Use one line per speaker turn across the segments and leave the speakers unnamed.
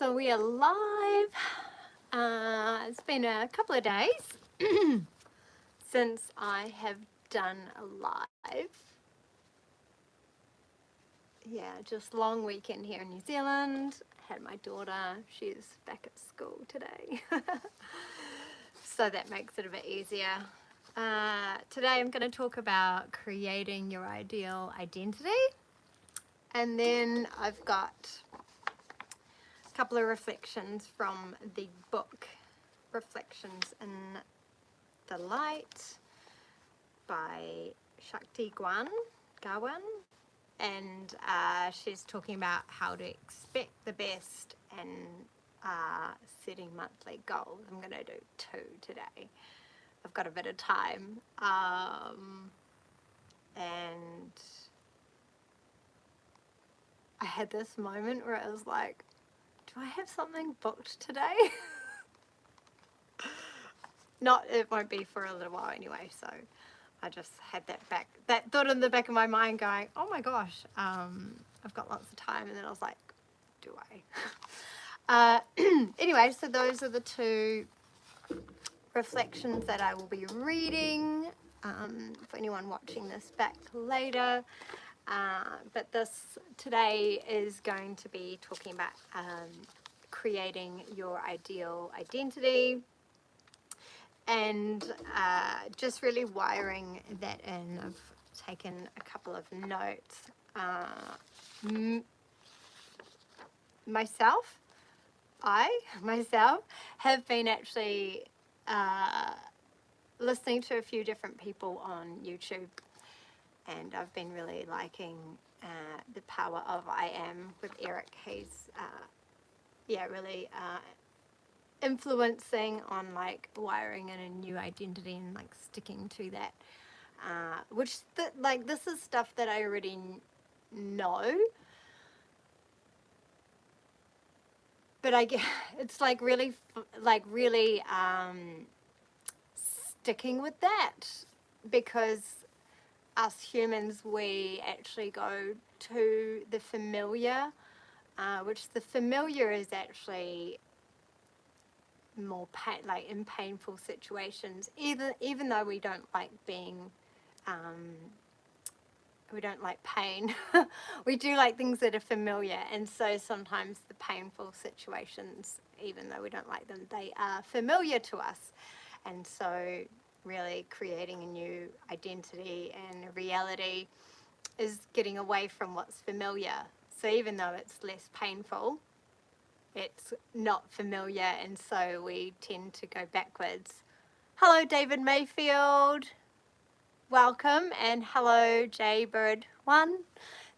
So we are live. It's been a couple of days since I have done a live. Yeah, just long weekend here in New Zealand. Had my daughter, she's back at school today. So that makes it a bit easier. Today I'm going to talk about creating your ideal identity. And then I've got a couple of reflections from the book Reflections in the Light by Shakti Gawain. And she's talking about how to expect the best and setting monthly goals. I'm going to do 2 today. I've got a bit of time. And I had this moment where I was like, do I have something booked today? Not, it won't be for a little while anyway, so I just had that thought in the back of my mind going, oh my gosh, I've got lots of time. And then I was like, do I? Anyway, so those are the 2 reflections that I will be reading for anyone watching this back later. But this today is going to be talking about creating your ideal identity and just really wiring that in. I've taken a couple of notes. Myself have been actually listening to a few different people on YouTube, and I've been really liking The Power of I Am with Erik. He's really influencing on like wiring in a new identity and like sticking to that, this is stuff that I already know, but I get it's like really sticking with that, because us humans, we actually go to the familiar, which the familiar is actually more in painful situations, even though we don't like being we don't like pain. We do like things that are familiar, and so sometimes the painful situations, even though we don't like them, they are familiar to us. And so really creating a new identity and a reality is getting away from what's familiar. So even though it's less painful, it's not familiar, and so we tend to go backwards. Hello, David Mayfield. Welcome, and hello, Jaybird1.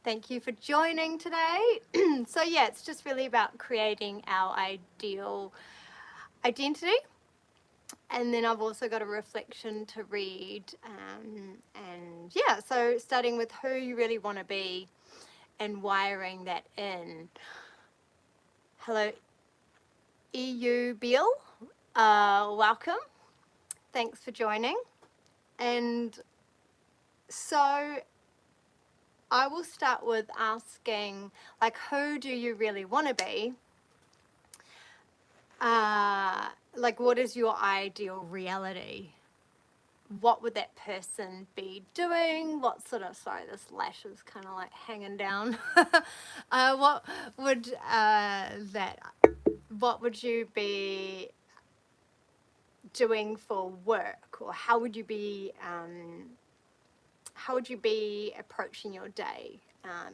Thank you for joining today. So yeah, it's just really about creating our ideal identity. And then I've also got a reflection to read. And yeah, so starting with who you really want to be and wiring that in. Hello, EU Bill. Welcome. Thanks for joining. And so I will start with asking, like, who do you really want to be? Like, what is your ideal reality? What would that person be doing? What sort of, sorry, this lash is kind of like hanging down. What would you be doing for work, or how would you be approaching your day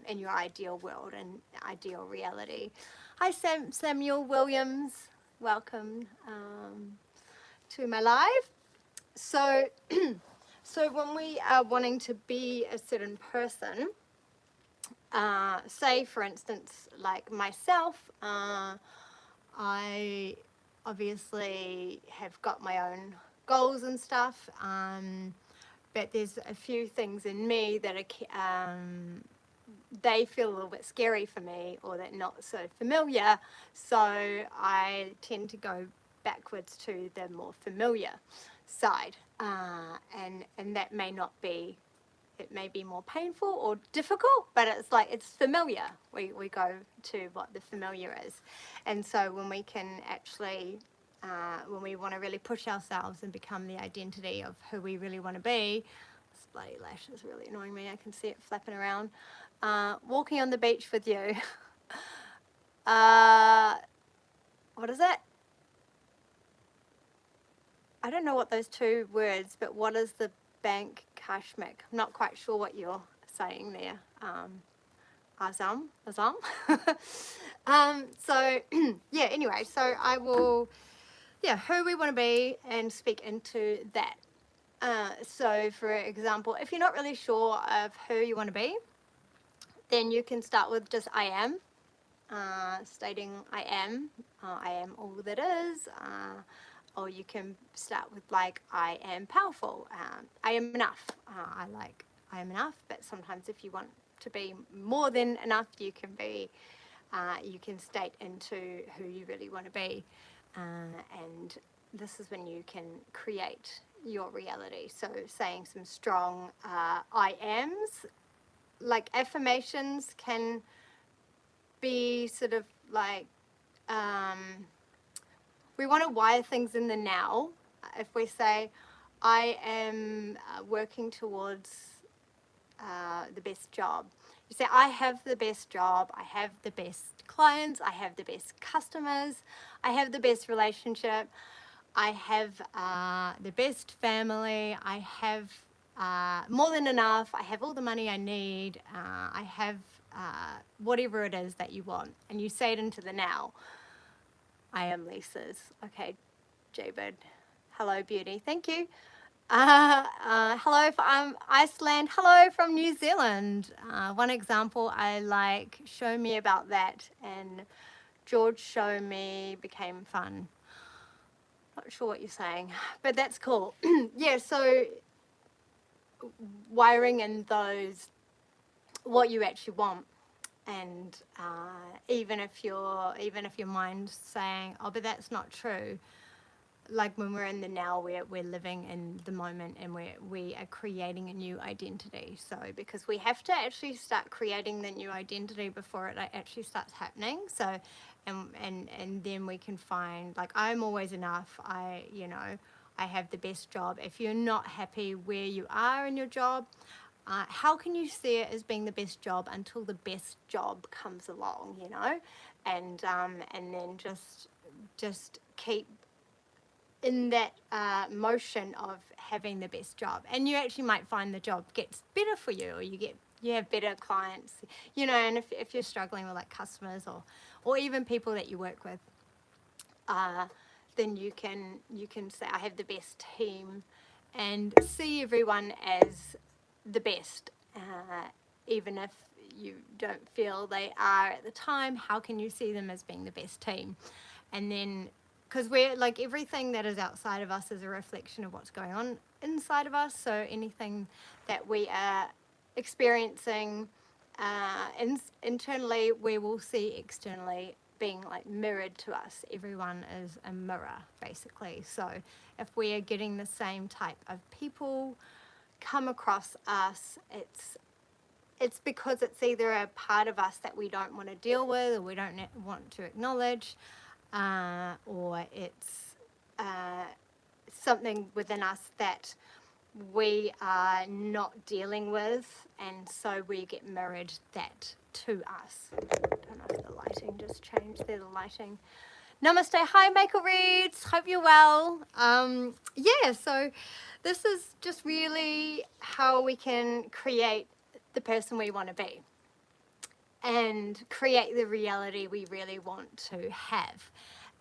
in your ideal world and ideal reality? Hi, Samuel Williams. Welcome to my live. So, so when we are wanting to be a certain person, say for instance, like myself, I obviously have got my own goals and stuff, but there's a few things in me that are they feel a little bit scary for me, or that not so familiar, so I tend to go backwards to the more familiar side, and that may not be it may be more painful or difficult, but it's like it's familiar. We go to what the familiar is. And so when we can actually, when we want to really push ourselves and become the identity of who we really want to be, this bloody lash is really annoying me. I can see it flapping around. Walking on the beach with you. What is it? I don't know what those two words, but what is the bank kashmik? I'm not quite sure what you're saying there. Azam. So yeah, anyway, so I will, who we want to be and speak into that. So for example, if you're not really sure of who you want to be, then you can start with just I am, stating I am all that is, or you can start with like I am powerful, I am enough, I am enough. But sometimes if you want to be more than enough, you can be, you can state into who you really want to be, and this is when you can create your reality. So saying some strong I ams, like affirmations can be sort of like, we want to wire things in the now. If we say, I am working towards the best job. You say, I have the best job, I have the best clients, I have the best customers, I have the best relationship, I have the best family, I have more than enough, I have all the money I need, I have whatever it is that you want. And you say it into the now. I am Lisa's. Okay, Jaybird. Hello, beauty. Thank you. Hello from Iceland. Hello from New Zealand. One example I like, show me about that. And George, show me became fun. Not sure what you're saying, but that's cool. Yeah, so wiring in those, what you actually want. And even if your mind's saying, oh, but that's not true, like when we're in the now, we're living in the moment, and we are creating a new identity. So because we have to actually start creating the new identity before it actually starts happening. So and then we can find, like, I'm always enough, I have the best job. If you're not happy where you are in your job, how can you see it as being the best job until the best job comes along, and then just keep in that motion of having the best job. And you actually might find the job gets better for you, or you have better clients, and if you're struggling with like customers or even people that you work with, then you can say, I have the best team, and see everyone as the best, even if you don't feel they are at the time. How can you see them as being the best team? And then, because we're like, everything that is outside of us is a reflection of what's going on inside of us. So anything that we are experiencing internally, we will see externally being like mirrored to us. Everyone is a mirror, basically. So if we are getting the same type of people come across us, it's because it's either a part of us that we don't want to deal with, or we don't want to acknowledge, or it's something within us that we are not dealing with, and so we get mirrored that to us. I don't know if the lighting just changed there, the lighting. Namaste. Hi, Maker Reads. Hope you're well. So this is just really how we can create the person we want to be and create the reality we really want to have.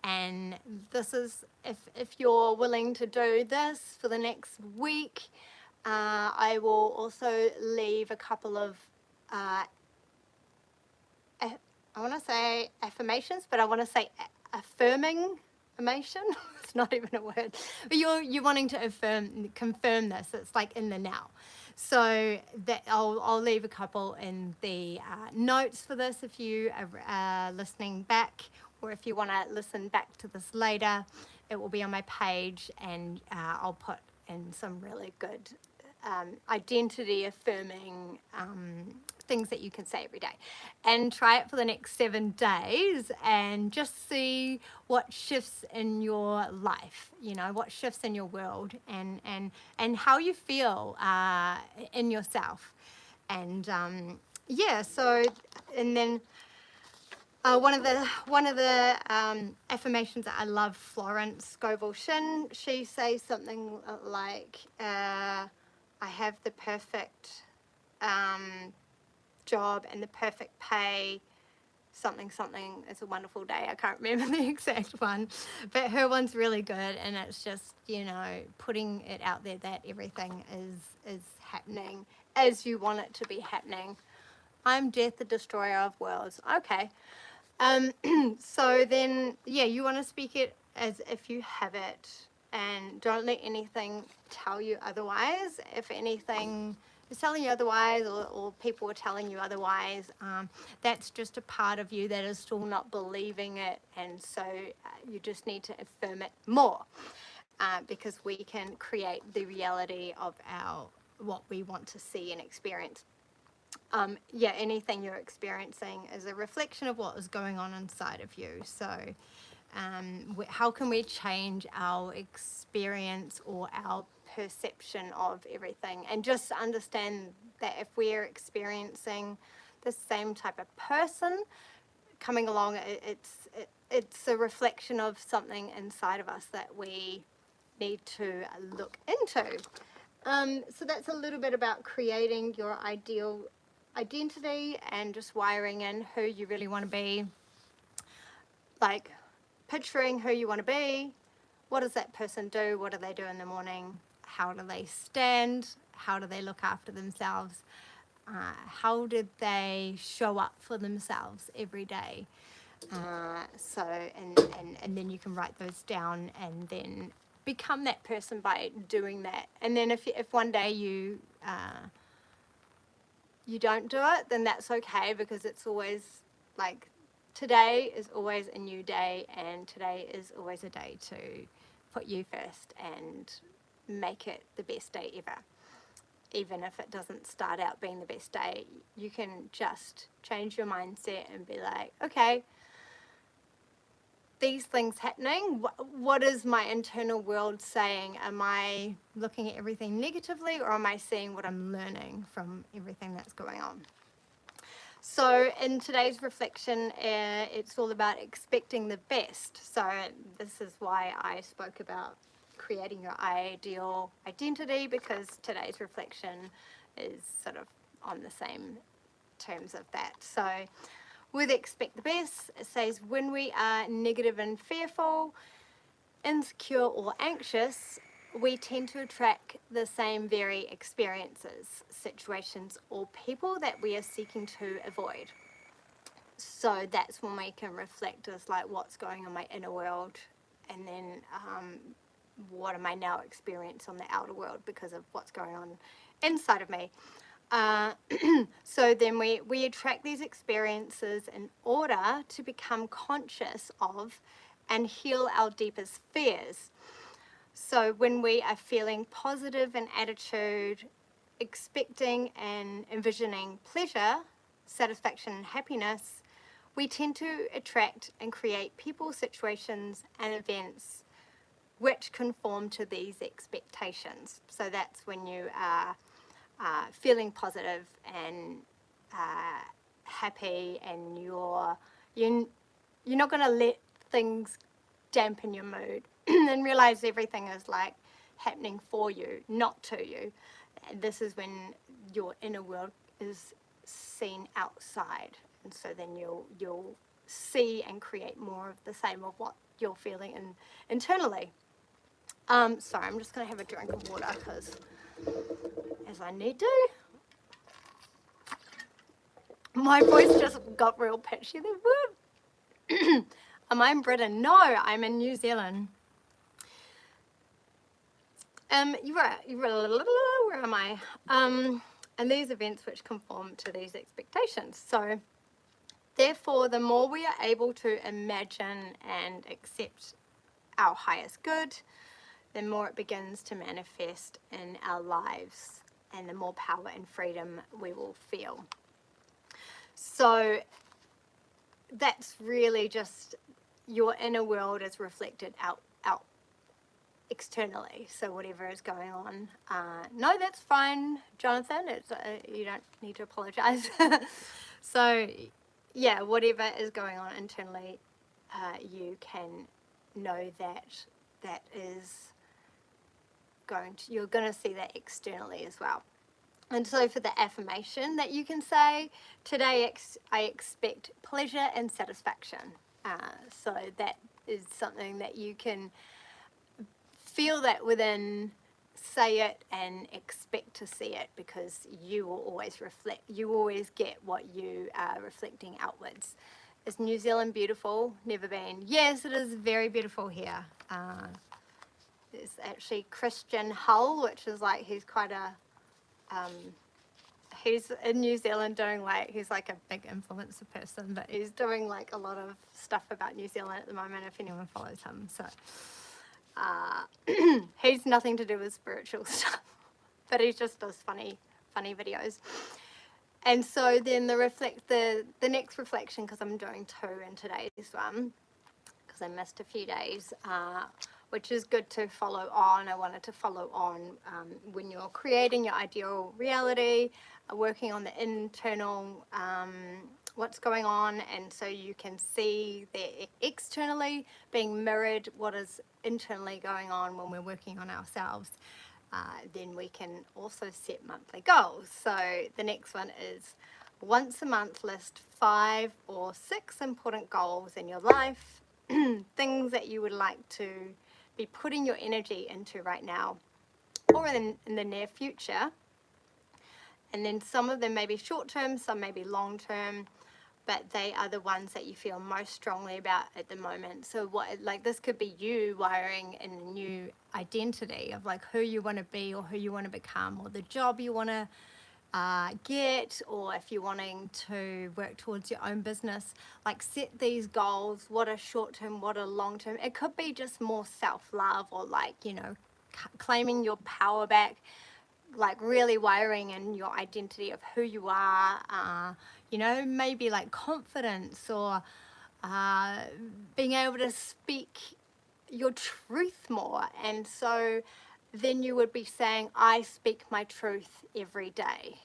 And this is, if you're willing to do this for the next week, I will also leave a couple of I want to say affirmations, but I want to say affirming emotion. It's not even a word, but you're wanting to confirm this. It's like in the now. So that I'll leave a couple in the notes for this if you are listening back, or if you want to listen back to this later, it will be on my page, and I'll put in some really good identity affirming things that you can say every day, and try it for the next 7 days and just see what shifts in your life, you know, what shifts in your world, and how you feel in yourself. And yeah, so, and then one of the affirmations that I love, Florence Scovel Shinn, she says something like, I have the perfect job and the perfect pay, something something, it's a wonderful day. I can't remember the exact one, but her one's really good, and it's just, you know, putting it out there that everything is happening as you want it to be happening. I'm death, the destroyer of worlds. Okay. So then, yeah, you want to speak it as if you have it, and don't let anything tell you otherwise. If anything is telling you otherwise, or people are telling you otherwise, that's just a part of you that is still not believing it, and so you just need to affirm it more, because we can create the reality of what we want to see and experience. Yeah, anything you're experiencing is a reflection of what is going on inside of you. So how can we change our experience or our perception of everything, and just understand that if we're experiencing the same type of person coming along, it's a reflection of something inside of us that we need to look into. So that's a little bit about creating your ideal identity and just wiring in who you really want to be, like picturing who you want to be. What does that person do? What do they do in the morning? How do they stand? How do they look after themselves? How did they show up for themselves every day? So and then you can write those down, and then become that person by doing that. And then if one day you don't do it, then that's okay, because it's always like, today is always a new day, and today is always a day to put you first and make it the best day ever. Even if it doesn't start out being the best day, you can just change your mindset and be like, okay, these things happening, what is my internal world saying? Am I looking at everything negatively, or am I seeing what I'm learning from everything that's going on? So in today's reflection, it's all about expecting the best. So this is why I spoke about creating your ideal identity, because today's reflection is sort of on the same terms of that. So with expect the best, it says, when we are negative and fearful, insecure or anxious, we tend to attract the same very experiences, situations, or people that we are seeking to avoid. So that's when we can reflect as like, what's going on in my inner world, and then what am I now experiencing on the outer world because of what's going on inside of me. So then we attract these experiences in order to become conscious of and heal our deepest fears. So when we are feeling positive in attitude, expecting and envisioning pleasure, satisfaction and happiness, we tend to attract and create people, situations and events which conform to these expectations. So that's when you are feeling positive and happy, and you're not going to let things dampen your mood and realize everything is like happening for you, not to you. And this is when your inner world is seen outside, and so then you'll see and create more of the same of what you're feeling internally. Sorry, I'm just going to have a drink of water, because as I need to. My voice just got real pitchy there. Am I in Britain? No, I'm in New Zealand. Where am I? And these events which conform to these expectations. So, therefore, the more we are able to imagine and accept our highest good, the more it begins to manifest in our lives. and the more power and freedom we will feel. So that's really just your inner world is reflected out externally. So whatever is going on, no, that's fine, Jonathan. It's you don't need to apologize. So yeah, whatever is going on internally, you can know that is you're going to see that externally as well. And so for the affirmation that you can say, today I expect pleasure and satisfaction. So that is something that you can feel that within, say it and expect to see it, because you will always reflect, you always get what you are reflecting outwards. Is New Zealand beautiful? Never been. Yes, it is very beautiful here. There's actually Christian Hull, which is like, he's quite a, he's in New Zealand doing like, he's like a big influencer person, but he's doing like a lot of stuff about New Zealand at the moment, if anyone follows him. So he's nothing to do with spiritual stuff, but he just does funny videos. And so then the next reflection, because I'm doing 2 in today's one, because I missed a few days, which is good to follow on. I wanted to follow on when you're creating your ideal reality, working on the internal, what's going on, and so you can see the externally being mirrored what is internally going on when we're working on ourselves. Then we can also set monthly goals. So the next one is once a month list 5 or 6 important goals in your life, things that you would like to be putting your energy into right now or in the near future. And then some of them may be short term, some may be long term, but they are the ones that you feel most strongly about at the moment. So what, like, this could be you wiring in a new identity of like who you want to be or who you want to become, or the job you want to get, or if you're wanting to work towards your own business. Like, set these goals, what are short term, what are long term. It could be just more self-love, or like, you know, claiming your power back, like really wiring in your identity of who you are, you know, maybe like confidence, or being able to speak your truth more. And so then you would be saying, I speak my truth every day,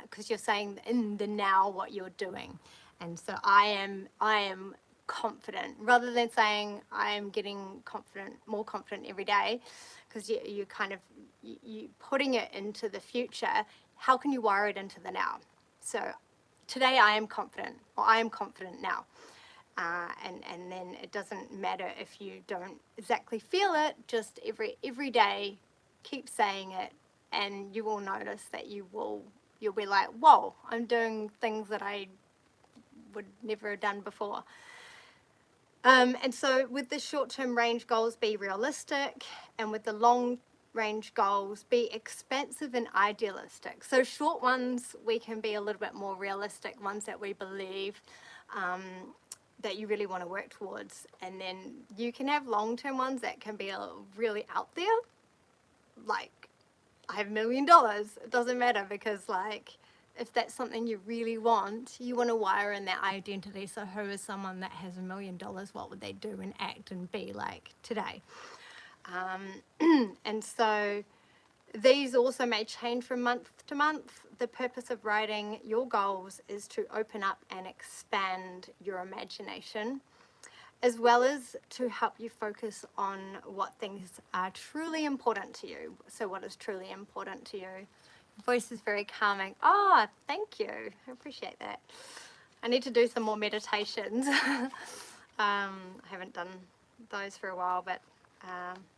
because you're saying in the now what you're doing. And so I am confident, rather than saying I am getting more confident every day, because you kind of, you putting it into the future. How can you wire it into the now? So today I am confident, or I am confident now. And then it doesn't matter if you don't exactly feel it, just every day keep saying it, and you will notice that you'll be like, whoa, I'm doing things that I would never have done before. And so with the short-term range goals, be realistic, and with the long-range goals, be expansive and idealistic. So short ones, we can be a little bit more realistic, ones that we believe that you really want to work towards. And then you can have long-term ones that can be really out there, like, I have $1 million. It doesn't matter, because like, if that's something you really want, you want to wire in that identity. So who is someone that has $1 million? What would they do and act and be like today? And so these also may change from month to month. The purpose of writing your goals is to open up and expand your imagination, as well as to help you focus on what things are truly important to you. So what is truly important to you? Voice is very calming. Oh, thank you. I appreciate that. I need to do some more meditations. I haven't done those for a while, but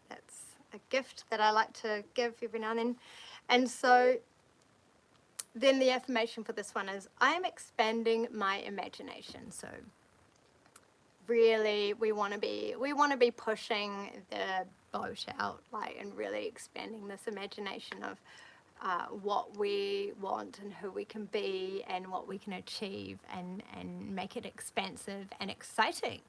that's a gift that I like to give every now and then. And so then the affirmation for this one is, I am expanding my imagination. So really we want to be pushing the boat out, like, and really expanding this imagination of what we want and who we can be and what we can achieve, and make it expansive and exciting.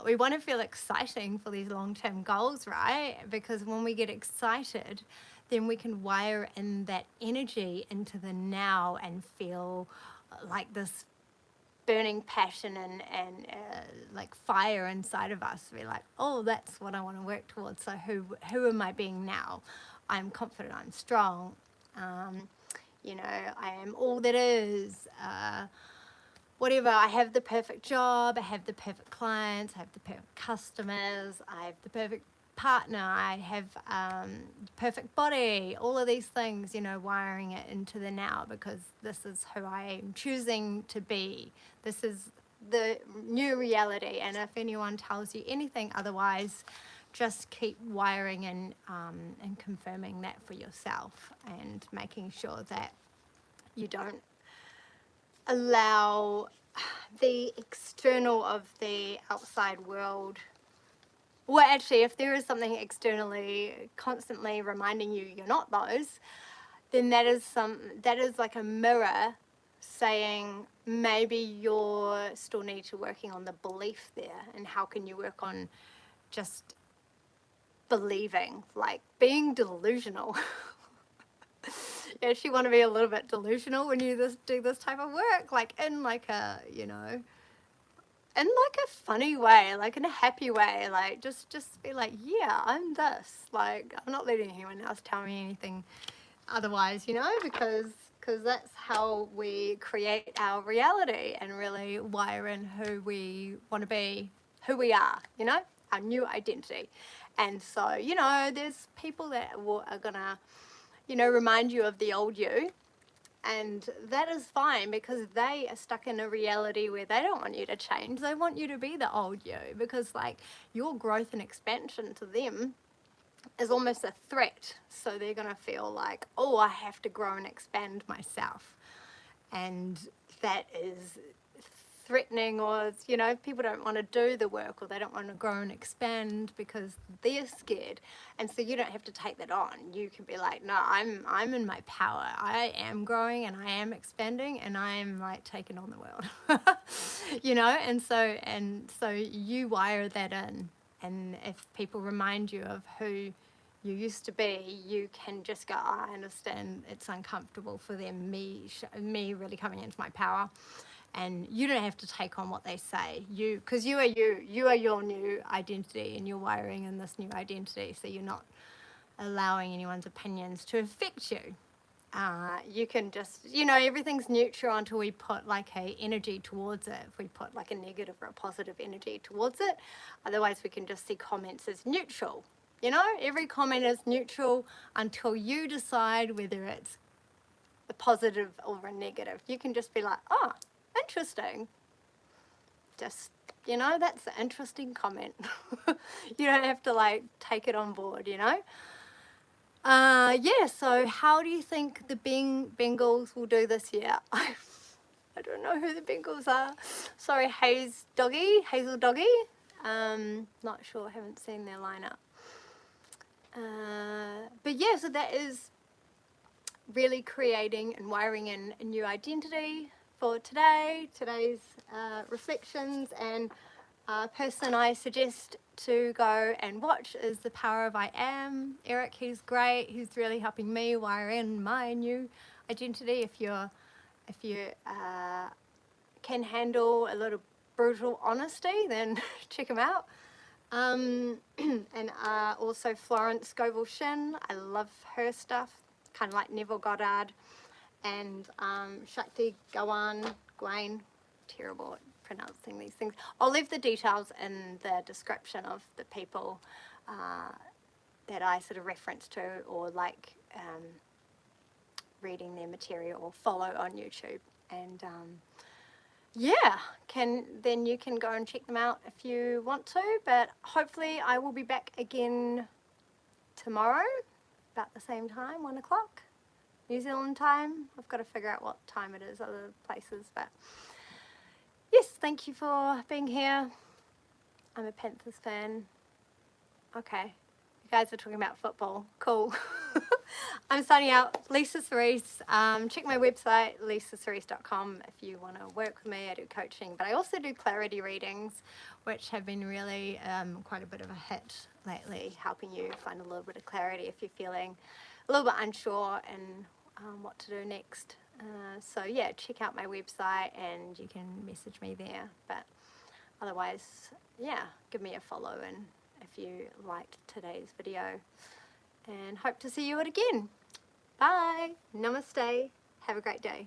We want to feel exciting for these long-term goals, right? Because when we get excited, then we can wire in that energy into the now and feel like this burning passion and like fire inside of us. We're like, oh, that's what I want to work towards. So who am I being now? I'm confident, I'm strong, you know, I am all that is, whatever. I have the perfect job, I have the perfect clients, I have the perfect customers, I have the perfect partner, I have perfect body, all of these things, you know, wiring it into the now, because this is who I am choosing to be. This is the new reality. And if anyone tells you anything otherwise, just keep wiring in and confirming that for yourself, and making sure that you don't allow the external of the outside world. Well, actually, if there is something externally constantly reminding you you're not those, then that is like a mirror saying maybe you still need to working on the belief there, and how can you work on just believing, like being delusional. You actually want to be a little bit delusional when you do this type of work, like in like a, you know, in like a funny way, like in a happy way, like just be like, yeah, I'm this. Like, I'm not letting anyone else tell me anything otherwise, you know, because that's how we create our reality and really wire in who we want to be, who we are, you know, our new identity. And so, you know, there's people that are gonna, you know, remind you of the old you. And that is fine, because they are stuck in a reality where they don't want you to change. They want you to be the old you, because like your growth and expansion to them is almost a threat. So they're going to feel like, oh, I have to grow and expand myself. And that is threatening, or, you know, people don't want to do the work, or they don't want to grow and expand because they're scared. And so you don't have to take that on. You can be like, no, I'm in my power. I am growing and I am expanding, and I am like taking on the world. You know, and so you wire that in. And if people remind you of who you used to be, you can just go, oh, I understand it's uncomfortable for them, me really coming into my power. And you don't have to take on what they say, because you are your new identity, and you're wiring in this new identity, so you're not allowing anyone's opinions to affect you. You can just, you know, everything's neutral until we put like a energy towards it. If we put like a negative or a positive energy towards it, otherwise we can just see comments as neutral. You know, every comment is neutral until you decide whether it's a positive or a negative. You can just be like, oh, interesting. Just, you know, that's an interesting comment. You don't have to like take it on board, you know. Yeah, so how do you think the Bengals will do this year? I don't know who the Bengals are. Sorry, Hazel Doggy. Not sure, I haven't seen their lineup. But yeah, so that is really creating and wiring in a new identity for today's reflections. And person I suggest to go and watch is The Power of I Am. Erik, he's great. He's really helping me wire in my new identity. If you can handle a little brutal honesty, then check him out. And also Florence Scovel Shinn. I love her stuff, kind of like Neville Goddard. And Shakti Gawain, terrible at pronouncing these things. I'll leave the details in the description of the people that I sort of reference to, or like reading their material, or follow on YouTube. And yeah, then you can go and check them out if you want to. But hopefully I will be back again tomorrow, about the same time, 1 o'clock. New Zealand time. I've got to figure out what time it is other places, but yes, thank you for being here. I'm a Panthers fan. Okay, you guys are talking about football. Cool. I'm signing out. Lisa Cerise. Check my website, lisacerise.com, if you want to work with me. I do coaching, but I also do clarity readings, which have been really quite a bit of a hit lately, helping you find a little bit of clarity if you're feeling a little bit unsure and what to do next. So yeah, check out my website and you can message me there. But otherwise, yeah, give me a follow and if you liked today's video, and hope to see you again. Bye. Namaste. Have a great day.